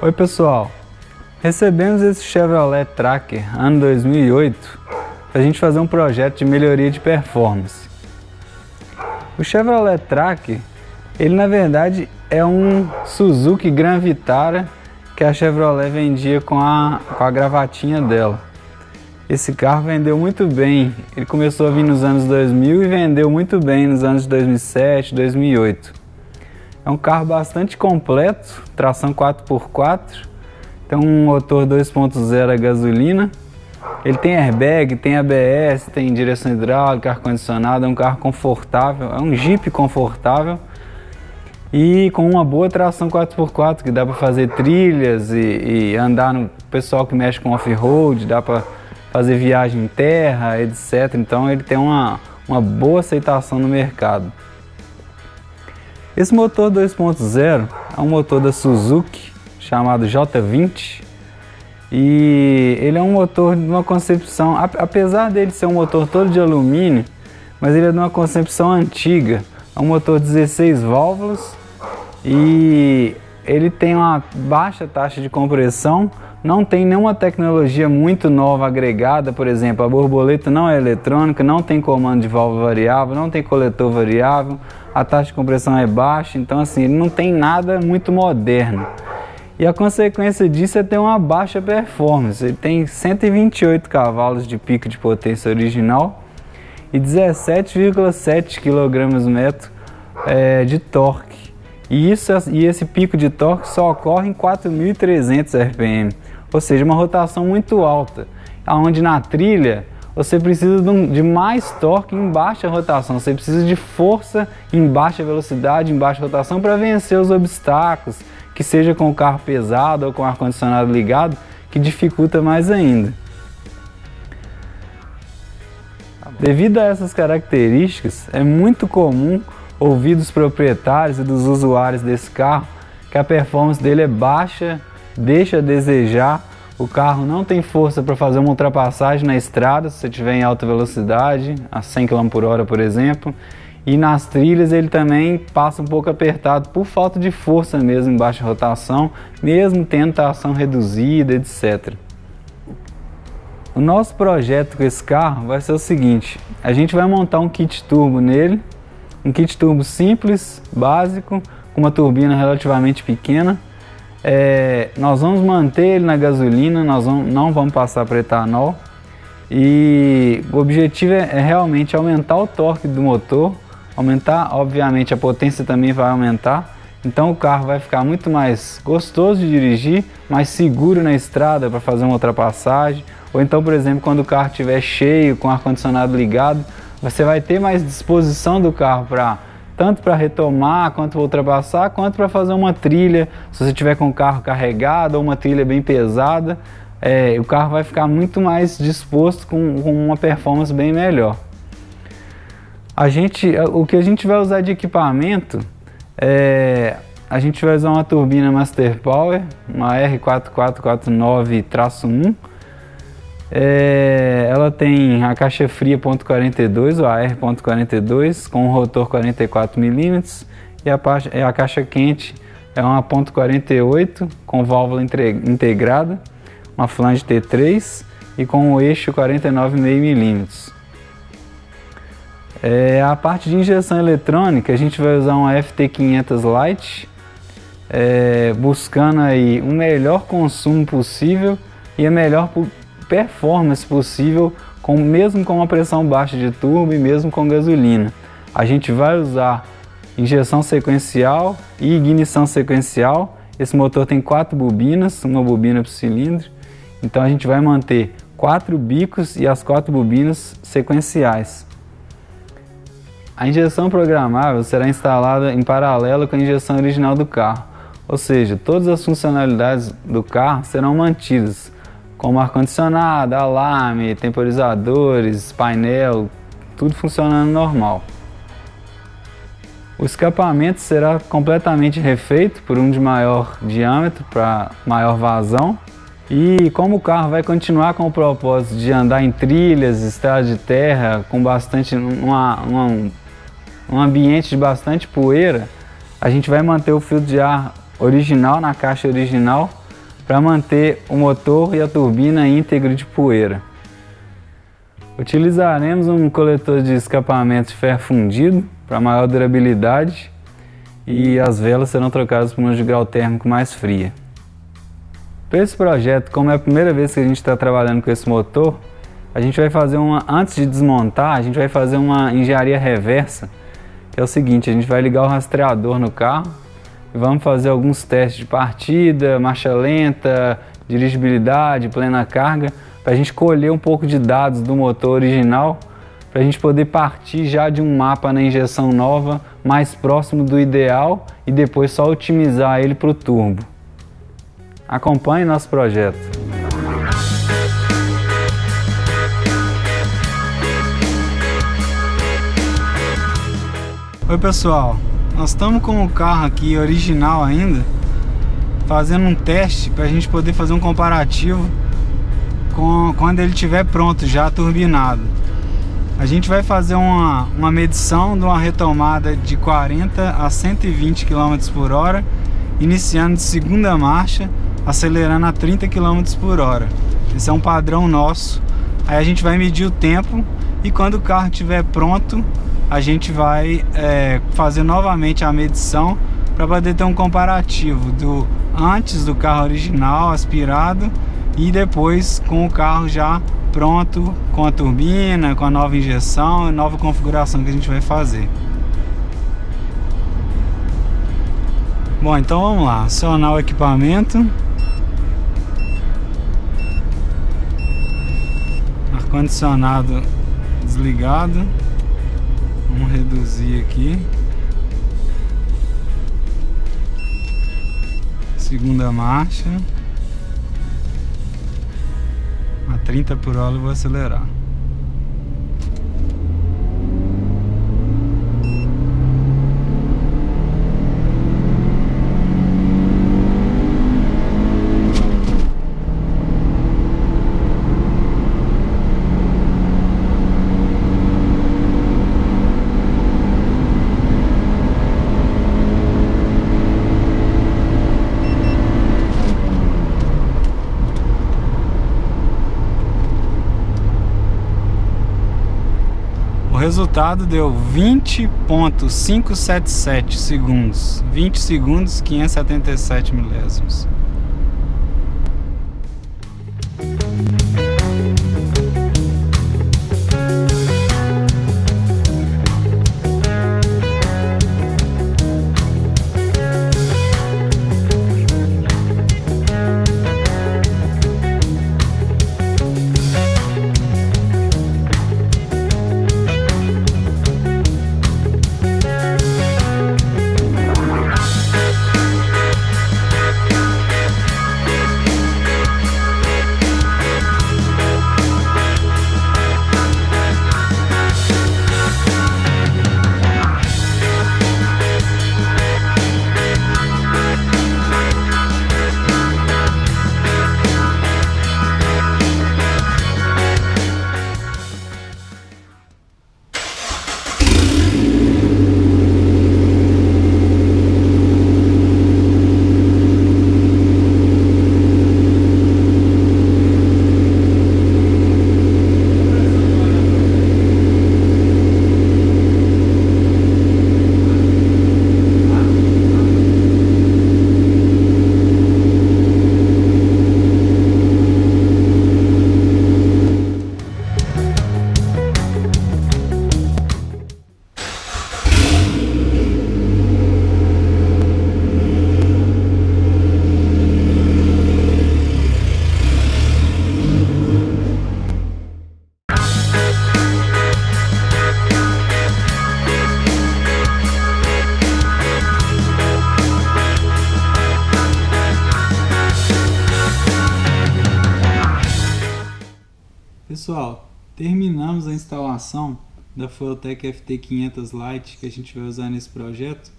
Oi pessoal, recebemos esse Chevrolet Tracker ano 2008 para a gente fazer um projeto de melhoria de performance. O Chevrolet Tracker, ele na verdade é um Suzuki Gran Vitara que a Chevrolet vendia com a gravatinha dela. Esse carro vendeu muito bem, ele começou a vir nos anos 2000 e vendeu muito bem nos anos 2007, 2008. É um carro bastante completo, tração 4x4, tem um motor 2.0 a gasolina, ele tem airbag, tem ABS, tem direção hidráulica, ar-condicionado, é um carro confortável, é um Jeep confortável e com uma boa tração 4x4 que dá para fazer trilhas e andar no pessoal que mexe com off-road, dá para fazer viagem em terra, etc. Então ele tem uma boa aceitação no mercado. Esse motor 2.0 é um motor da Suzuki chamado J20 e ele é um motor de uma concepção, apesar dele ser um motor todo de alumínio, mas ele é de uma concepção antiga. É um motor 16 válvulas e ele tem uma baixa taxa de compressão, não tem nenhuma tecnologia muito nova agregada, por exemplo, a borboleta não é eletrônica, não tem comando de válvula variável, não tem coletor variável, a taxa de compressão é baixa, então assim, ele não tem nada muito moderno. E a consequência disso é ter uma baixa performance. Ele tem 128 cavalos de pico de potência original e 17,7 kgm de torque. E esse pico de torque só ocorre em 4.300 RPM, ou seja, uma rotação muito alta, onde na trilha você precisa de mais torque em baixa rotação, você precisa de força em baixa velocidade, em baixa rotação para vencer os obstáculos, que seja com o carro pesado ou com o ar-condicionado ligado, que dificulta mais ainda. Devido a essas características, é muito comum ouvir dos proprietários e dos usuários desse carro que a performance dele é baixa, deixa a desejar, o carro não tem força para fazer uma ultrapassagem na estrada, se você estiver em alta velocidade, a 100 km/h, por exemplo, e nas trilhas ele também passa um pouco apertado por falta de força mesmo em baixa rotação, mesmo tendo tração reduzida, etc. O nosso projeto com esse carro vai ser o seguinte: a gente vai montar um kit turbo nele, um kit turbo simples, básico, com uma turbina relativamente pequena. Nós vamos manter ele na gasolina, não vamos passar para etanol, e o objetivo é realmente aumentar o torque do motor, aumentar, obviamente a potência também vai aumentar, então o carro vai ficar muito mais gostoso de dirigir, mais seguro na estrada para fazer uma ultrapassagem, ou então, por exemplo, quando o carro estiver cheio, com o ar-condicionado ligado, você vai ter mais disposição do carro tanto para retomar, quanto para ultrapassar, quanto para fazer uma trilha, se você tiver com o carro carregado ou uma trilha bem pesada, o carro vai ficar muito mais disposto com uma performance bem melhor. O que a gente vai usar de equipamento, a gente vai usar uma turbina Master Power, uma R4449-1, ela tem a caixa fria .42 ou a R.42 com um rotor 44 mm e a caixa quente é uma .48 com válvula integrada, uma flange T3 e com o eixo 49,5 mm. A parte de injeção eletrônica a gente vai usar uma FT500 Lite, buscando aí o melhor consumo possível e a melhor performance possível, mesmo com uma pressão baixa de turbo e mesmo com gasolina. A gente vai usar injeção sequencial e ignição sequencial. Esse motor tem 4 bobinas, uma bobina por cilindro, então a gente vai manter 4 bicos e as 4 bobinas sequenciais. A injeção programável será instalada em paralelo com a injeção original do carro, ou seja, todas as funcionalidades do carro serão mantidas, como ar-condicionado, alarme, temporizadores, painel, tudo funcionando normal. O escapamento será completamente refeito por um de maior diâmetro para maior vazão. E como o carro vai continuar com o propósito de andar em trilhas, estradas de terra, com bastante um ambiente de bastante poeira, a gente vai manter o filtro de ar original na caixa original, para manter o motor e a turbina íntegro de poeira. Utilizaremos um coletor de escapamento de ferro fundido para maior durabilidade e as velas serão trocadas por uma de grau térmico mais fria. Para esse projeto, como é a primeira vez que a gente está trabalhando com esse motor, a gente vai fazer antes de desmontar, a gente vai fazer uma engenharia reversa, que é o seguinte: a gente vai ligar o rastreador no carro e vamos fazer alguns testes de partida, marcha lenta, dirigibilidade, plena carga, para a gente colher um pouco de dados do motor original, para a gente poder partir já de um mapa na injeção nova mais próximo do ideal e depois só otimizar ele para o turbo. Acompanhe nosso projeto. Oi pessoal, nós estamos com o carro aqui original ainda, fazendo um teste para a gente poder fazer um comparativo quando ele estiver pronto, já turbinado. A gente vai fazer uma medição de uma retomada de 40 a 120 km por hora, iniciando de segunda marcha, acelerando a 30 km por hora. Esse é um padrão nosso. Aí a gente vai medir o tempo e quando o carro estiver pronto, a gente vai fazer novamente a medição para poder ter um comparativo do antes do carro original aspirado e depois com o carro já pronto, com a turbina, com a nova injeção e nova configuração que a gente vai fazer. Bom, então vamos lá, acionar o equipamento. Ar-condicionado desligado. Vamos reduzir aqui. Segunda marcha. A 30 por hora eu vou acelerar. O resultado deu 20,577 segundos. 20 segundos, 577 milésimos. Pessoal, terminamos a instalação da Fueltech FT500 Lite que a gente vai usar nesse projeto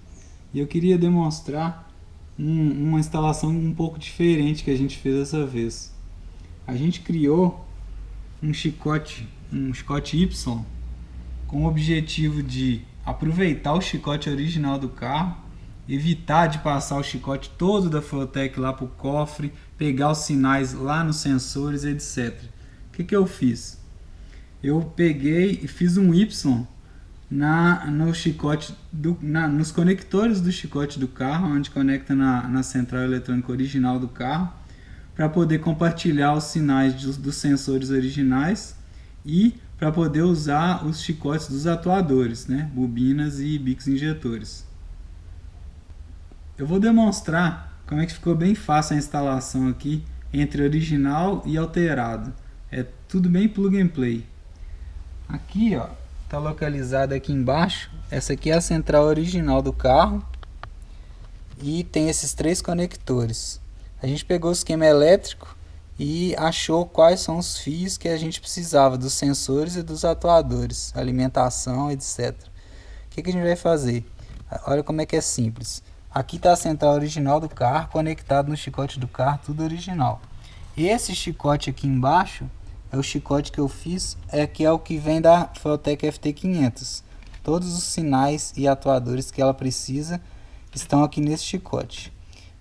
e eu queria demonstrar uma instalação um pouco diferente que a gente fez dessa vez. A gente criou um chicote Y com o objetivo de aproveitar o chicote original do carro evitar de passar o chicote todo da Fueltec lá para o cofre, pegar os sinais lá nos sensores, etc. O que eu fiz? Eu peguei e fiz um Y no chicote nos conectores do chicote do carro, onde conecta na central eletrônica original do carro, para poder compartilhar os sinais dos sensores originais e para poder usar os chicotes dos atuadores, né? Bobinas e bicos injetores. Eu vou demonstrar como é que ficou bem fácil a instalação aqui entre original e alterado. É tudo bem plug and play. Aqui, ó, está localizado aqui embaixo. Essa aqui é a central original do carro e tem esses 3 conectores. A gente pegou o esquema elétrico e achou quais são os fios que a gente precisava dos sensores e dos atuadores, alimentação, etc. O que a gente vai fazer? Olha como é que é simples. Aqui está a central original do carro, conectado no chicote do carro, tudo original. Esse chicote aqui embaixo é o chicote que eu fiz, que é o que vem da Fueltec FT500. Todos os sinais e atuadores que ela precisa estão aqui nesse chicote.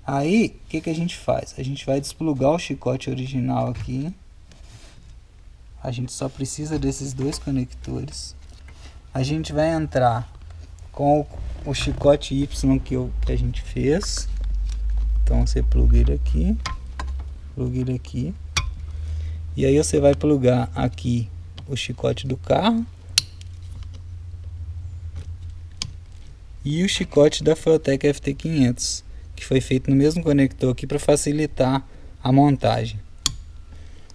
Aí, o que a gente faz? A gente vai desplugar o chicote original aqui. A gente só precisa desses 2 conectores. A gente vai entrar com o chicote Y que a gente fez. Então você pluga ele aqui. E aí você vai plugar aqui o chicote do carro e o chicote da Fueltec FT500, que foi feito no mesmo conector aqui para facilitar a montagem.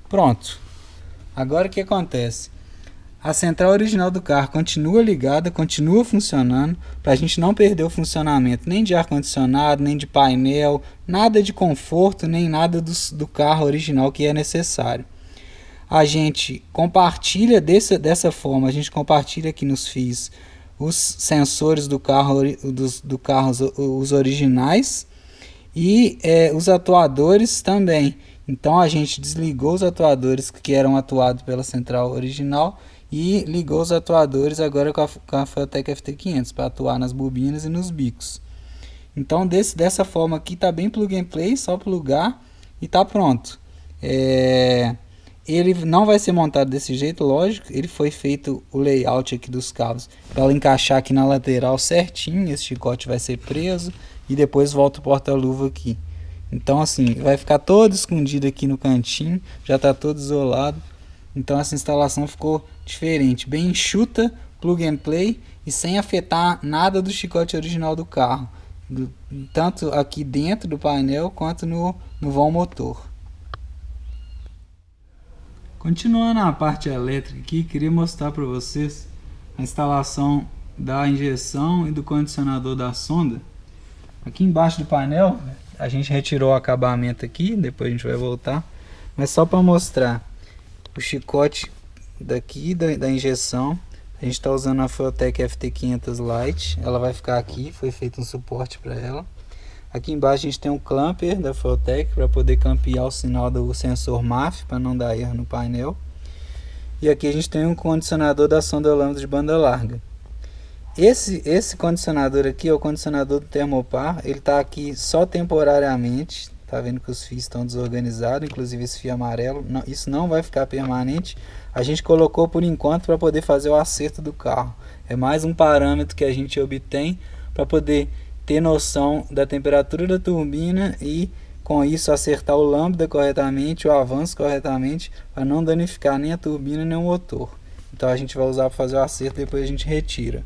Pronto. Agora o que acontece? A central original do carro continua ligada, continua funcionando, para a gente não perder o funcionamento nem de ar-condicionado, nem de painel, nada de conforto, nem nada do carro original que é necessário. A gente compartilha dessa forma, a gente compartilha aqui nos fios os sensores do carro, os originais, e os atuadores também. Então a gente desligou os atuadores que eram atuados pela central original e ligou os atuadores agora com a Fueltec FT500 para atuar nas bobinas e nos bicos. Então dessa forma aqui tá bem plug and play, só plugar e tá pronto. Ele não vai ser montado desse jeito, lógico. Ele foi feito o layout aqui dos cabos para encaixar aqui na lateral certinho. Esse chicote vai ser preso e depois volta o porta-luva aqui. Então assim, vai ficar todo escondido aqui no cantinho, já está todo isolado. Então essa instalação ficou diferente, bem enxuta, plug and play e sem afetar nada do chicote original do carro, tanto aqui dentro do painel quanto no vão motor. Continuando a parte elétrica aqui, queria mostrar para vocês a instalação da injeção e do condicionador da sonda. Aqui embaixo do painel a gente retirou o acabamento aqui, depois a gente vai voltar, mas só para mostrar o chicote daqui da injeção. A gente está usando a Fueltec FT500 Lite, ela vai ficar aqui, foi feito um suporte para ela. Aqui embaixo a gente tem um clamper da Fueltec para poder clampear o sinal do sensor MAF para não dar erro no painel. E aqui a gente tem um condicionador da sonda lambda de banda larga. Esse condicionador aqui é o condicionador do Termopar, ele está aqui só temporariamente. Tá vendo que os fios estão desorganizados, inclusive esse fio amarelo. Não, isso não vai ficar permanente. A gente colocou por enquanto para poder fazer o acerto do carro. É mais um parâmetro que a gente obtém para poder ter noção da temperatura da turbina e com isso acertar o lambda corretamente, o avanço corretamente, para não danificar nem a turbina nem o motor. Então a gente vai usar para fazer o acerto, depois a gente retira.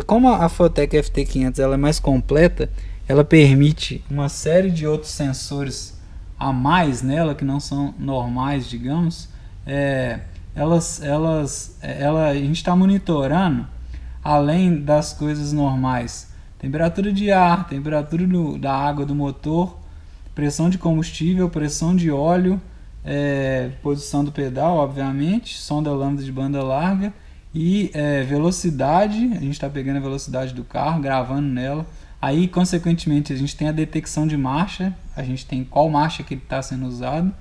Como a Fueltec FT500 ela é mais completa, ela permite uma série de outros sensores a mais nela, que não são normais, digamos. A gente está monitorando, além das coisas normais, temperatura de ar, temperatura da água do motor, pressão de combustível, pressão de óleo, posição do pedal, obviamente, sonda lambda de banda larga e velocidade. A gente está pegando a velocidade do carro, gravando nela. Aí, consequentemente, a gente tem a detecção de marcha, a gente tem qual marcha que ele está sendo usado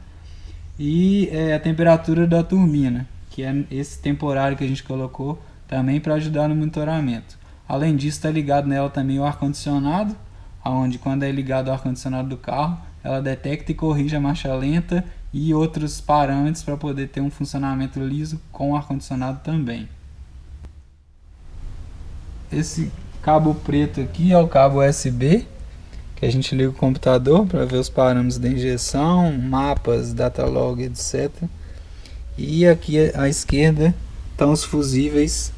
e a temperatura da turbina, que é esse temporário que a gente colocou também para ajudar no monitoramento. Além disso, está ligado nela também o ar-condicionado, onde quando é ligado o ar-condicionado do carro, ela detecta e corrige a marcha lenta e outros parâmetros para poder ter um funcionamento liso com o ar-condicionado também. Esse cabo preto aqui é o cabo USB, que a gente liga o computador para ver os parâmetros da injeção, mapas, datalog, etc. E aqui à esquerda estão os fusíveis,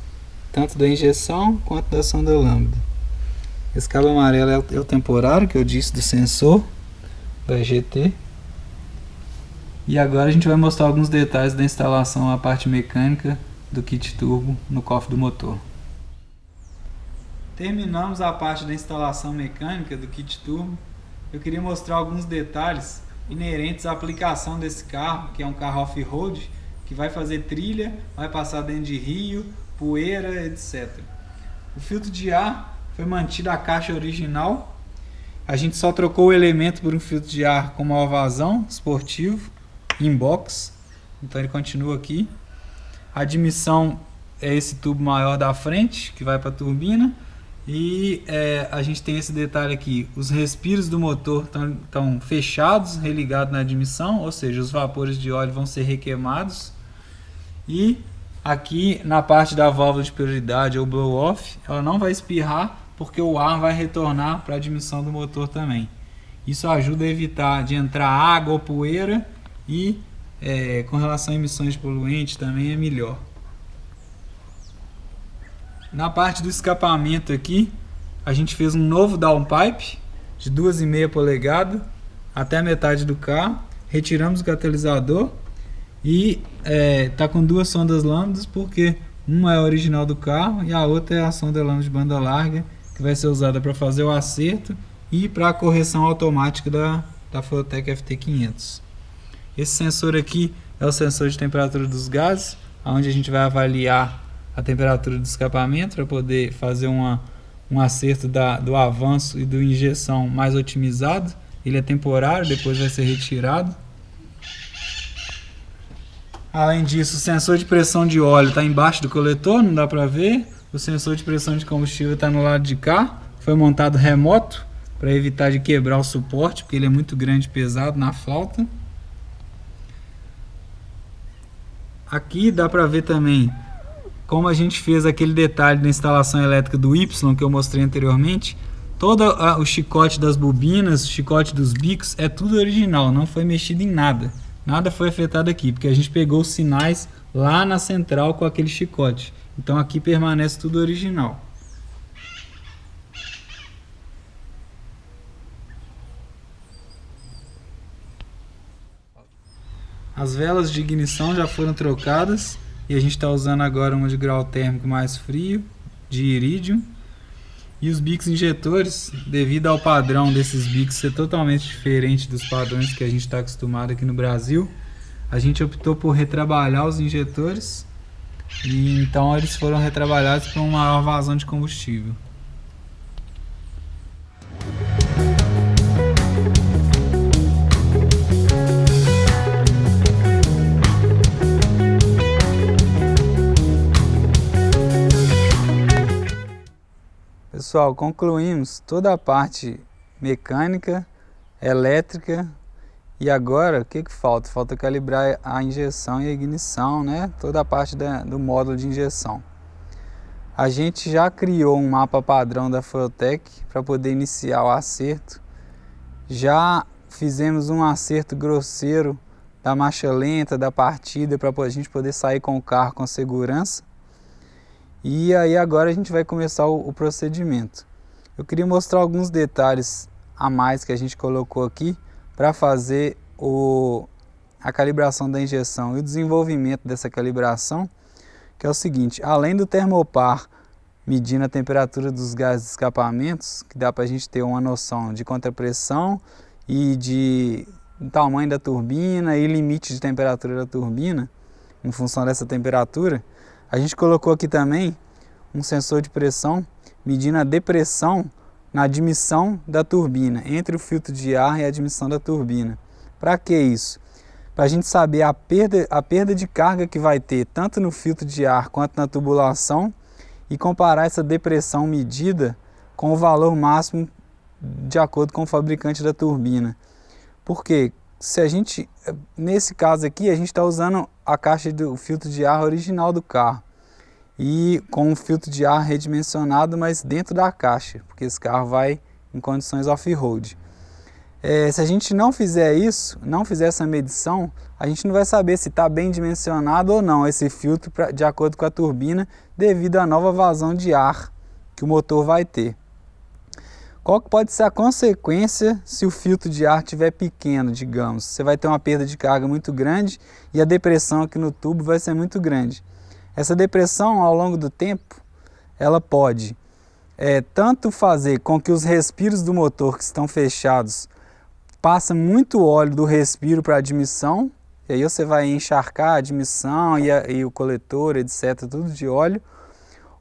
tanto da injeção quanto da sonda lambda. Esse cabo amarelo é o temporário, que eu disse, do sensor da EGT. E agora a gente vai mostrar alguns detalhes da instalação, a parte mecânica do kit turbo no cofre do motor. Terminamos a parte da instalação mecânica do kit turbo. Eu queria mostrar alguns detalhes inerentes à aplicação desse carro, que é um carro off-road, que vai fazer trilha, vai passar dentro de rio, poeira, etc. O filtro de ar foi mantido a caixa original. A gente só trocou o elemento por um filtro de ar com maior vazão, esportivo, inbox. Então ele continua aqui. A admissão é esse tubo maior da frente, que vai para a turbina. E a gente tem esse detalhe aqui, os respiros do motor estão fechados, religados na admissão, ou seja, os vapores de óleo vão ser requeimados. E aqui na parte da válvula de prioridade ou blow off, ela não vai espirrar, porque o ar vai retornar para a admissão do motor também. Isso ajuda a evitar de entrar água ou poeira e com relação a emissões de poluentes também é melhor. Na parte do escapamento aqui, a gente fez um novo downpipe de 2,5 polegadas até a metade do carro. Retiramos o catalisador e tá com duas sondas lambdas, porque uma é a original do carro e a outra é a sonda lambda de banda larga, que vai ser usada para fazer o acerto e para a correção automática da Foyotec FT500. Esse sensor aqui é o sensor de temperatura dos gases, onde a gente vai avaliar a temperatura do escapamento para poder fazer um acerto do avanço e do injeção mais otimizado. Ele é temporário, depois vai ser retirado. Além disso, o sensor de pressão de óleo está embaixo do coletor, não dá para ver. O sensor de pressão de combustível está no lado de cá. Foi montado remoto para evitar de quebrar o suporte, porque ele é muito grande e pesado na flauta. Aqui dá para ver também como a gente fez aquele detalhe da instalação elétrica do Y que eu mostrei anteriormente. Todo o chicote das bobinas, o chicote dos bicos, é tudo original, não foi mexido em nada. Nada foi afetado aqui, porque a gente pegou os sinais lá na central com aquele chicote. Então aqui permanece tudo original. As velas de ignição já foram trocadas. E a gente está usando agora uma de grau térmico mais frio, de irídio. E os bicos injetores, devido ao padrão desses bicos ser totalmente diferente dos padrões que a gente está acostumado aqui no Brasil, a gente optou por retrabalhar os injetores. E então eles foram retrabalhados para uma maior vazão de combustível. Pessoal, concluímos toda a parte mecânica, elétrica e agora o que falta? Falta calibrar a injeção e a ignição, né? Toda a parte do módulo de injeção. A gente já criou um mapa padrão da Foyotec para poder iniciar o acerto. Já fizemos um acerto grosseiro da marcha lenta, da partida, para a gente poder sair com o carro com segurança. E aí agora a gente vai começar o procedimento. Eu queria mostrar alguns detalhes a mais que a gente colocou aqui para fazer a calibração da injeção e o desenvolvimento dessa calibração, que é o seguinte: além do termopar medindo a temperatura dos gases de escapamentos, que dá para a gente ter uma noção de contrapressão e do tamanho da turbina e limite de temperatura da turbina, em função dessa temperatura, a gente colocou aqui também um sensor de pressão medindo a depressão na admissão da turbina, entre o filtro de ar e a admissão da turbina. Para que isso? Para a gente saber a perda de carga que vai ter tanto no filtro de ar quanto na tubulação e comparar essa depressão medida com o valor máximo de acordo com o fabricante da turbina. Porque se a gente, nesse caso aqui, a gente está usando a caixa do filtro de ar original do carro e com um filtro de ar redimensionado, mas dentro da caixa, porque esse carro vai em condições off-road. Se a gente não fizer isso, não fizer essa medição, a gente não vai saber se está bem dimensionado ou não esse filtro de acordo com a turbina, devido à nova vazão de ar que o motor vai ter. Qual que pode ser a consequência se o filtro de ar estiver pequeno, digamos? Você vai ter uma perda de carga muito grande e a depressão aqui no tubo vai ser muito grande. Essa depressão, ao longo do tempo, ela pode tanto fazer com que os respiros do motor que estão fechados passa muito óleo do respiro para a admissão, e aí você vai encharcar a admissão e o coletor, etc., tudo de óleo,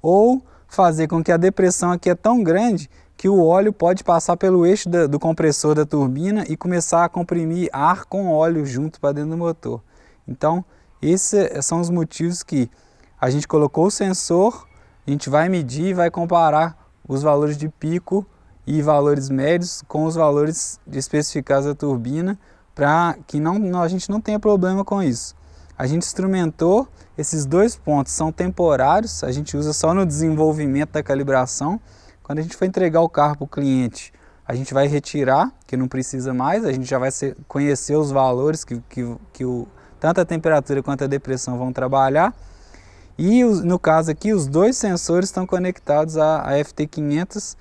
ou fazer com que a depressão aqui é tão grande que o óleo pode passar pelo eixo do compressor da turbina e começar a comprimir ar com óleo junto para dentro do motor. Então, esses são os motivos que a gente colocou o sensor, a gente vai medir e vai comparar os valores de pico e valores médios com os valores especificados da turbina, para que a gente não tenha problema com isso. A gente instrumentou, esses dois pontos são temporários, a gente usa só no desenvolvimento da calibração. Quando a gente for entregar o carro para o cliente, a gente vai retirar, que não precisa mais, a gente já vai conhecer os valores que tanto a temperatura quanto a depressão vão trabalhar. E no caso aqui, os dois sensores estão conectados à FT500,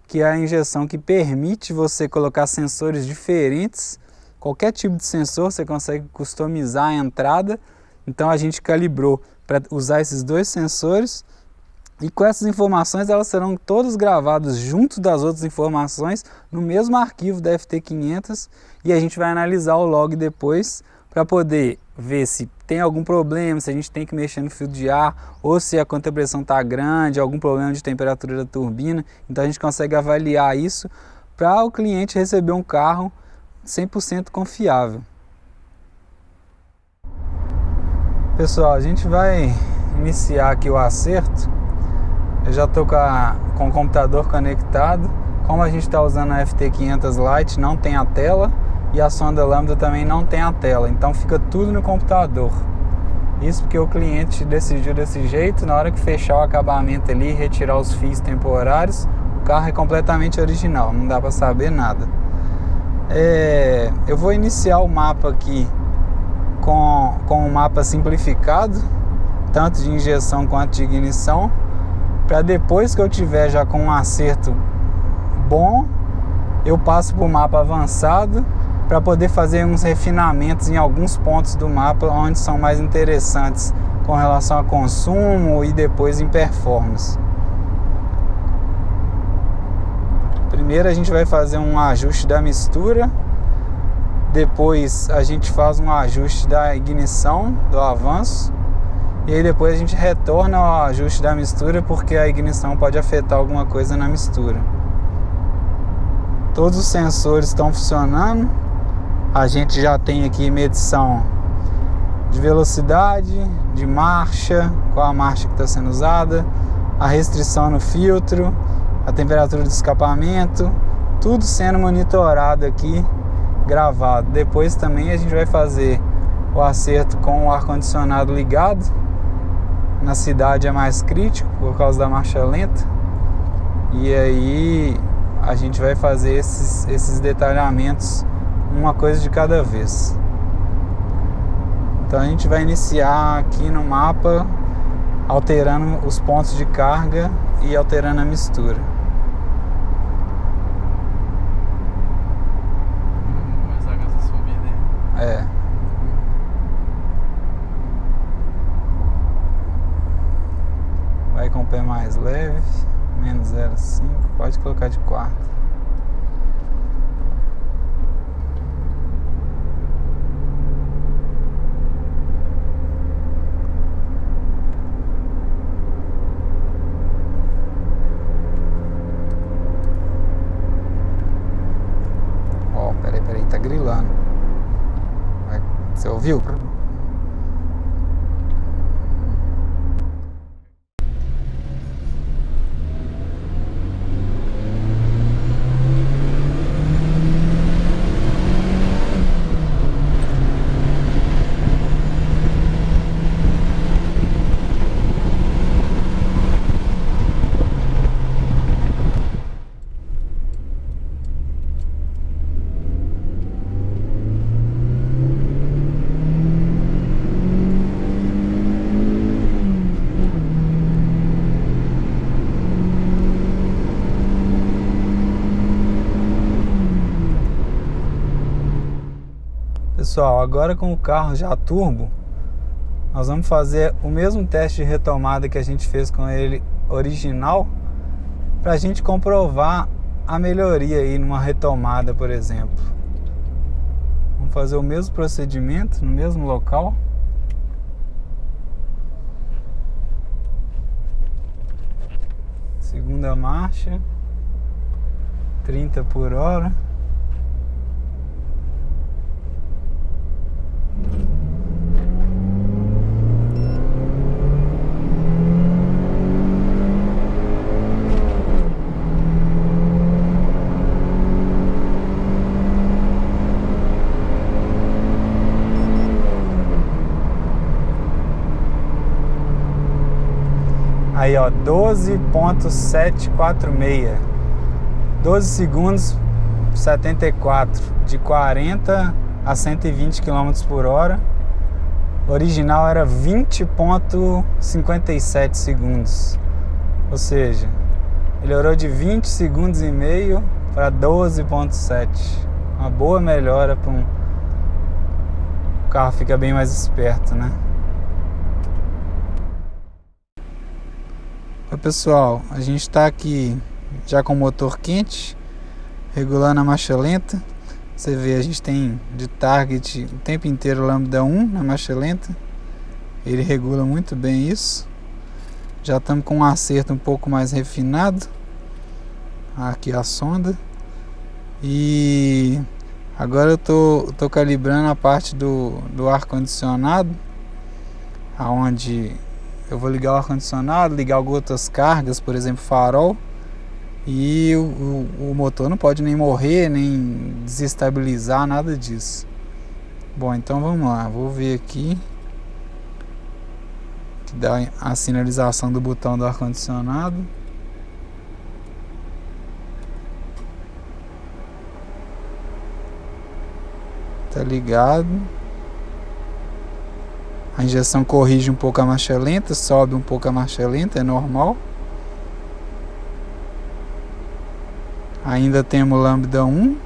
que é a injeção que permite você colocar sensores diferentes. Qualquer tipo de sensor você consegue customizar a entrada. Então a gente calibrou para usar esses dois sensores. E com essas informações elas serão todas gravadas junto das outras informações no mesmo arquivo da FT500. E a gente vai analisar o log depois para poder ver se tem algum problema, se a gente tem que mexer no filtro de ar, ou se a contrapressão está grande, algum problema de temperatura da turbina. Então a gente consegue avaliar isso para o cliente receber um carro 100% confiável. Pessoal, a gente vai iniciar aqui o acerto. Eu já estou com o computador conectado. Como a gente está usando a FT500 Lite, não tem a tela. E a sonda lambda também não tem a tela, então fica tudo no computador. Isso porque o cliente decidiu desse jeito. Na hora que fechar o acabamento ali, retirar os fios temporários, o carro é completamente original, não dá para saber nada. Eu vou iniciar o mapa aqui com um mapa simplificado, tanto de injeção quanto de ignição, para depois que eu tiver já com um acerto bom, eu passo para o mapa avançado, para poder fazer uns refinamentos em alguns pontos do mapa onde são mais interessantes com relação a consumo e depois em performance. Primeiro a gente vai fazer um ajuste da mistura, depois a gente faz um ajuste da ignição, do avanço, e aí depois a gente retorna ao ajuste da mistura, porque a ignição pode afetar alguma coisa na mistura. Todos os sensores estão funcionando. A gente já tem aqui medição de velocidade, de marcha, qual a marcha que está sendo usada, a restrição no filtro, a temperatura de escapamento, tudo sendo monitorado aqui, gravado. Depois também a gente vai fazer o acerto com o ar-condicionado ligado. Na cidade é mais crítico por causa da marcha lenta. E aí a gente vai fazer esses detalhamentos, uma coisa de cada vez. Então a gente vai iniciar aqui no mapa alterando os pontos de carga e alterando a mistura. Vamos começar com essa subida aí. Vai com o pé mais leve, menos 0,5, pode colocar de quarta. Peraí, tá grilando. Você ouviu? Pessoal, agora com o carro já turbo, nós vamos fazer o mesmo teste de retomada que a gente fez com ele original, para a gente comprovar a melhoria aí numa retomada, por exemplo. Vamos fazer o mesmo procedimento no mesmo local. Segunda marcha, 30 por hora. Aí, ó, 12.746, 12 segundos 74, de 40 a 120 km por hora. O original era 20.57 segundos, ou seja, melhorou de 20 segundos e meio para 12.7. Uma boa melhora para o carro fica bem mais esperto, né? Oi, pessoal, a gente está aqui já com o motor quente, regulando a marcha lenta. Você vê, a gente tem de target o tempo inteiro lambda 1 na marcha lenta. Ele regula muito bem isso. Já estamos com um acerto um pouco mais refinado. Aqui a sonda. E agora eu tô calibrando a parte do ar-condicionado, aonde eu vou ligar o ar-condicionado, ligar algumas outras cargas, por exemplo, farol. E o motor não pode nem morrer, nem desestabilizar, nada disso. Bom, então vamos lá. Vou ver aqui que dá a sinalização do botão do ar-condicionado. Tá ligado. A injeção corrige um pouco a marcha lenta, sobe um pouco a marcha lenta, é normal. Ainda temos lambda 1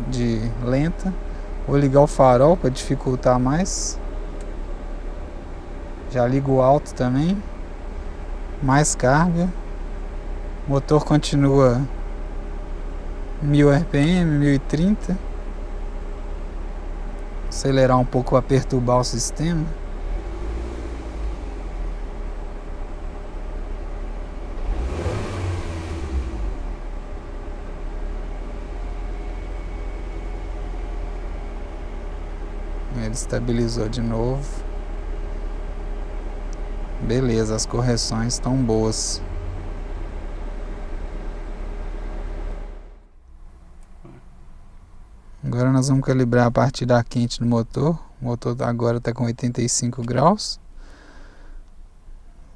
de lenta. Vou ligar o farol para dificultar mais. Já ligo o alto também. Mais carga. O motor continua 1000 RPM, 1030. Acelerar um pouco para perturbar o sistema. Ele estabilizou de novo. Beleza, as correções estão boas. Agora nós vamos calibrar a parte da quente do motor. O motor agora está com 85 graus.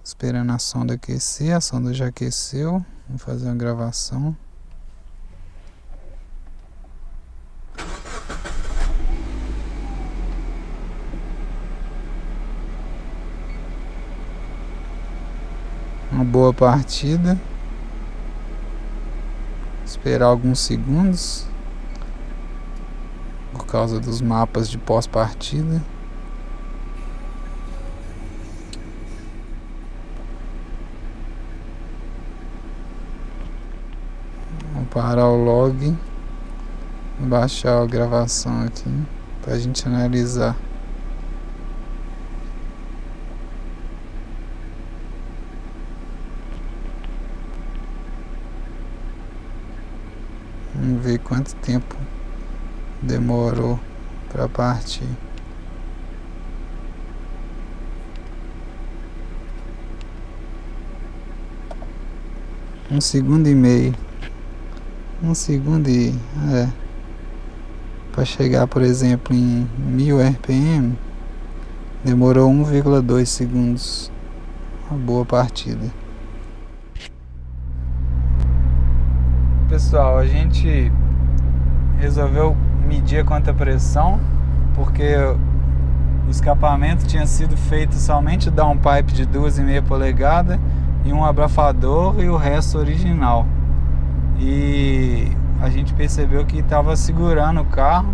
Esperando a sonda aquecer. A sonda já aqueceu. Vamos fazer uma gravação. Uma boa partida. Esperar alguns segundos por causa dos mapas de pós-partida. Vou parar o log, baixar a gravação aqui para a gente analisar. Vamos ver quanto tempo demorou para partir. Um segundo e meio. Para chegar, por exemplo, em 1000 RPM, demorou 1,2 segundos. Uma boa partida. Pessoal, a gente resolveu medir quanta pressão, porque o escapamento tinha sido feito somente downpipe de 2,5 polegadas e um abafador e o resto original. E a gente percebeu que estava segurando o carro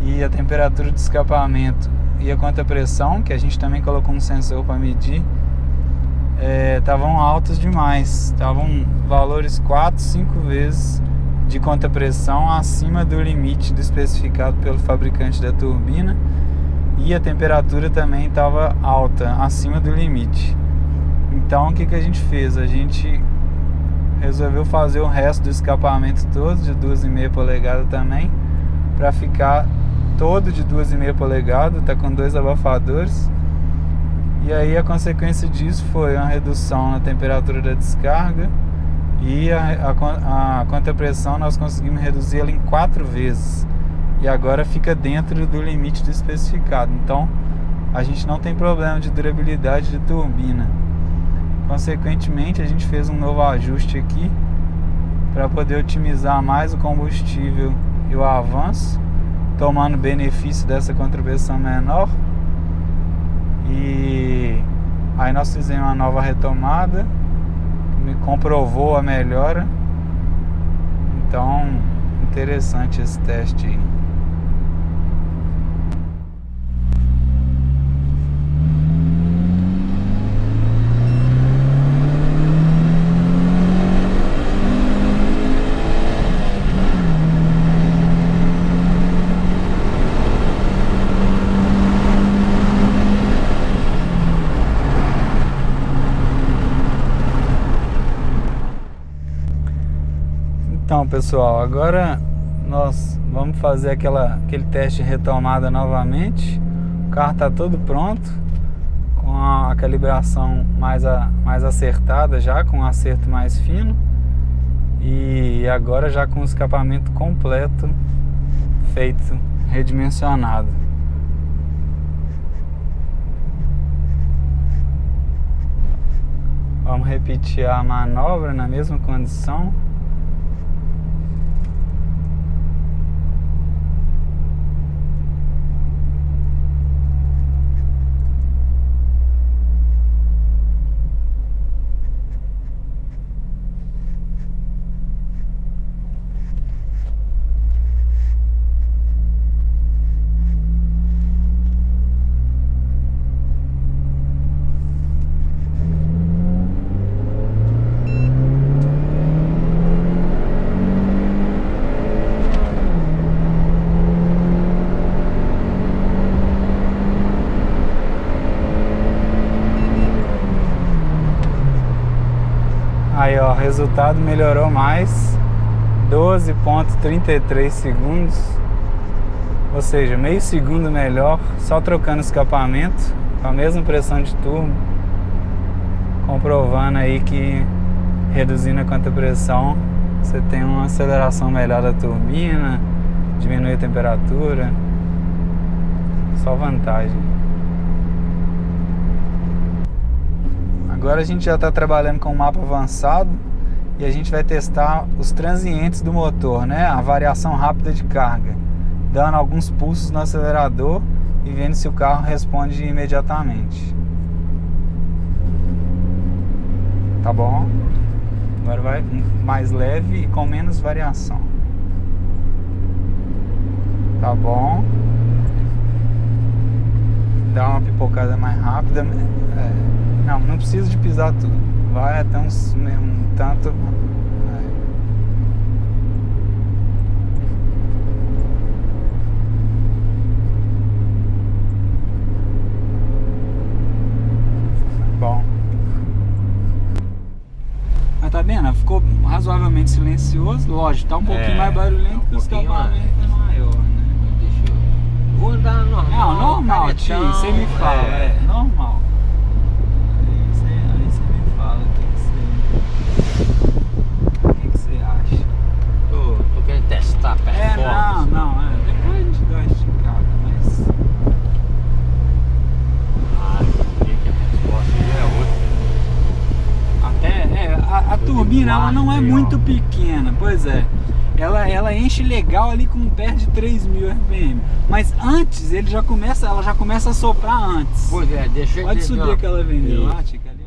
e a temperatura de escapamento e a contrapressão, que a gente também colocou um sensor para medir, estavam altos demais, estavam valores 4, 5 vezes de contrapressão acima do limite do especificado pelo fabricante da turbina, e a temperatura também estava alta, acima do limite. Então o que a gente fez? A gente resolveu fazer o resto do escapamento todo de 2,5 polegadas também, para ficar todo de 2,5 polegadas, tá com 2 abafadores. E aí a consequência disso foi uma redução na temperatura da descarga, e a contrapressão nós conseguimos reduzir ela em 4 vezes, e agora fica dentro do limite do especificado. Então a gente não tem problema de durabilidade de turbina. Consequentemente, a gente fez um novo ajuste aqui para poder otimizar mais o combustível e o avanço, tomando benefício dessa contrapressão menor. E aí nós fizemos uma nova retomada, me comprovou a melhora. Então, interessante esse teste aí. Então, pessoal, agora nós vamos fazer aquele teste de retomada novamente. O carro está todo pronto, com a calibração mais acertada já, com um acerto mais fino, e agora já com o escapamento completo feito, redimensionado. Vamos repetir a manobra na mesma condição. Aí, ó, o resultado melhorou mais, 12,33 segundos, ou seja, meio segundo melhor, só trocando escapamento, com a mesma pressão de turbo, comprovando aí que reduzindo a contrapressão, você tem uma aceleração melhor da turbina, diminui a temperatura, só vantagem. Agora a gente já está trabalhando com um mapa avançado e a gente vai testar os transientes do motor, né? A variação rápida de carga, dando alguns pulsos no acelerador e vendo se o carro responde imediatamente. Tá bom? Agora vai mais leve e com menos variação. Tá bom? Dá uma pipocada mais rápida. Não precisa de pisar tudo. Vai até um tanto. Bom. Mas tá vendo? Ficou razoavelmente silencioso. Lógico, tá um pouquinho mais barulhento que o escapamento é maior, né? Deixa eu... Vou andar normal. Não, normal, tio. Você me fala. Normal. Tô querendo testar a performance. Depois a gente dá uma esticada, mas... Que a resposta é outra. A turbina, ela não é muito pequena, pois é. Ela enche legal ali com um pé de 3.000 RPM. Mas antes, ela já começa a soprar antes. Pois é, deixa eu Pode subir aquela vendelática ali.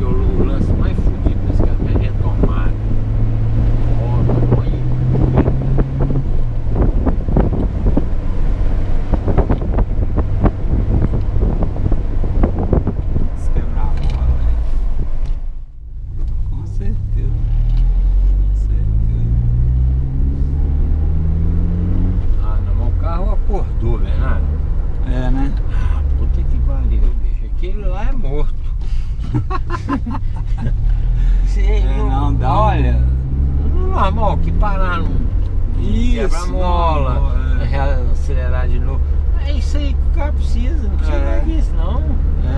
O lance mais fodido desse cara é retomada. parar, não quebra a mola, acelerar de novo. É isso aí que o carro precisa, não precisa mais disso, não.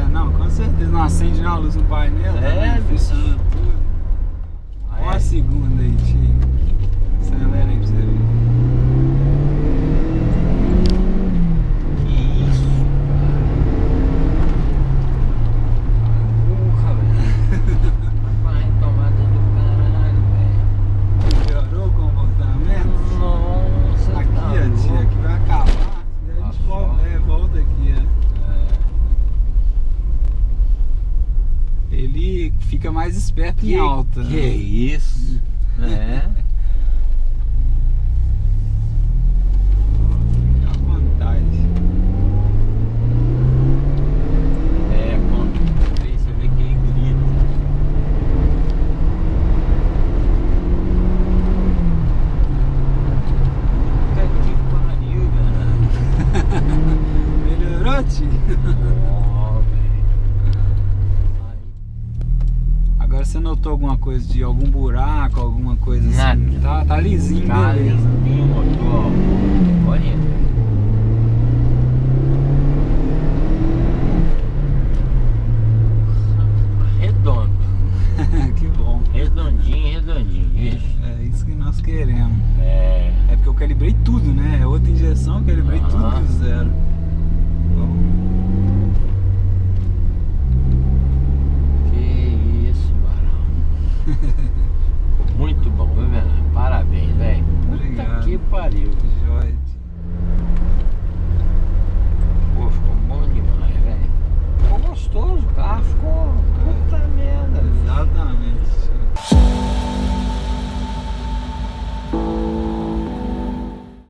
Não, com certeza. Não acende nenhuma luz no painel, funciona tudo. Olha a segunda aí, tio. Acelera aí pra você ver. Que isso? Porra, velho. Vai retomada do caralho, velho. Melhorou o comportamento? Nossa, Aqui, tá ó, tia, louco. aqui vai acabar. E a gente volta aqui, ó. Ele fica mais esperto em alta. Que isso? A vantagem. Quando você vê que ele grita. Puta que pariu, velho. Melhorou, tio? Agora você notou alguma coisa de algum buraco, alguma coisa assim? Nada. Tá lisinho, Tá beleza. lisinho o motor. Olha. Redondo. Que bom. Redondinho, isso. É isso que nós queremos. É. É porque eu calibrei tudo, né? É outra injeção, eu calibrei tudo do zero.